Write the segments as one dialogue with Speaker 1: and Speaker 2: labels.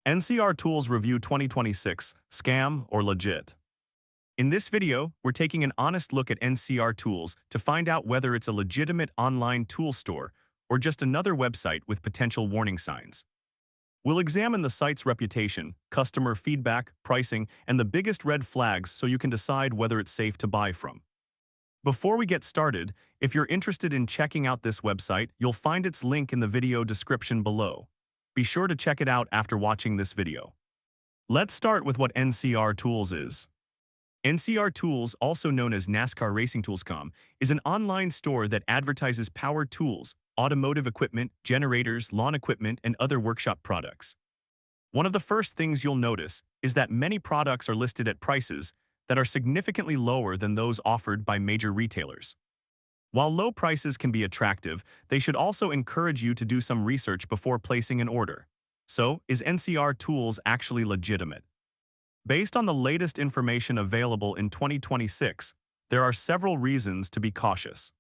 Speaker 1: NCR Tools Review 2026, Scam or Legit? In this video, we're taking an honest look at NCR Tools to find out whether it's a legitimate online tool store or just another website with potential warning signs. We'll examine the site's reputation, customer feedback, pricing, and the biggest red flags so you can decide whether it's safe to buy from. Before we get started, if you're interested in checking out this website, you'll find its link in the video description below. Be sure to check it out after watching this video. Let's start with what NCR Tools is. NCR Tools, also known as NASCAR Racing Tools.com, is an online store that advertises power tools, automotive equipment, generators, lawn equipment, and other workshop products. One of the first things you'll notice is that many products are listed at prices that are significantly lower than those offered by major retailers. While low prices can be attractive, they should also encourage you to do some research before placing an order. So, is NCR Tools actually legitimate? Based on the latest information available in 2026, there are several reasons to be cautious.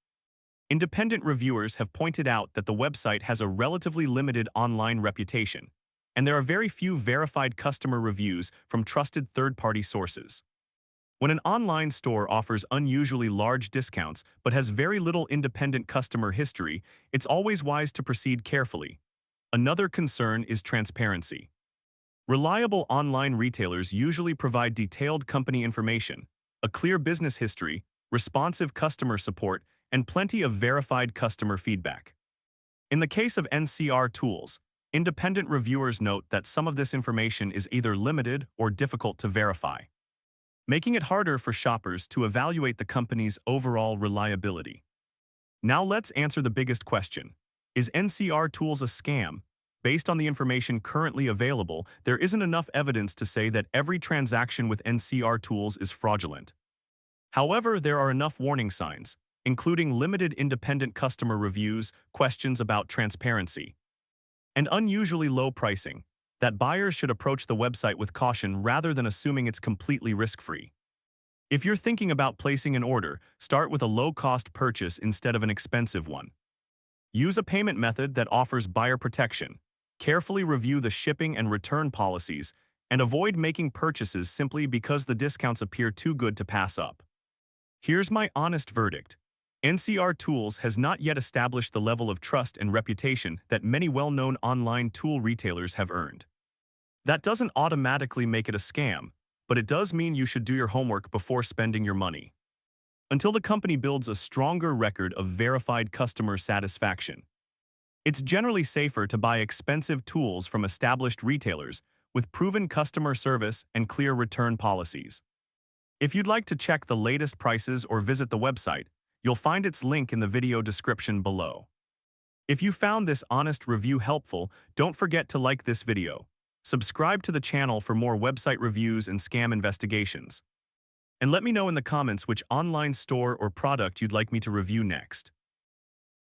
Speaker 1: Independent reviewers have pointed out that the website has a relatively limited online reputation, and there are very few verified customer reviews from trusted third-party sources. When an online store offers unusually large discounts but has very little independent customer history, it's always wise to proceed carefully. Another concern is transparency. Reliable online retailers usually provide detailed company information, a clear business history, responsive customer support, and plenty of verified customer feedback. In the case of NCR Tools, independent reviewers note that some of this information is either limited or difficult to verify, making it harder for shoppers to evaluate the company's overall reliability. Now let's answer the biggest question. Is NCR Tools a scam? Based on the information currently available, there isn't enough evidence to say that every transaction with NCR Tools is fraudulent. However, there are enough warning signs, including limited independent customer reviews, questions about transparency, and unusually low pricing, that buyers should approach the website with caution rather than assuming it's completely risk-free. If you're thinking about placing an order, start with a low-cost purchase instead of an expensive one. Use a payment method that offers buyer protection. Carefully review the shipping and return policies, and avoid making purchases simply because the discounts appear too good to pass up. Here's my honest verdict. NCR Tools has not yet established the level of trust and reputation that many well-known online tool retailers have earned. That doesn't automatically make it a scam, but it does mean you should do your homework before spending your money. Until the company builds a stronger record of verified customer satisfaction, it's generally safer to buy expensive tools from established retailers with proven customer service and clear return policies. If you'd like to check the latest prices or visit the website, you'll find its link in the video description below. If you found this honest review helpful, don't forget to like this video. Subscribe to the channel for more website reviews and scam investigations. And let me know in the comments which online store or product you'd like me to review next.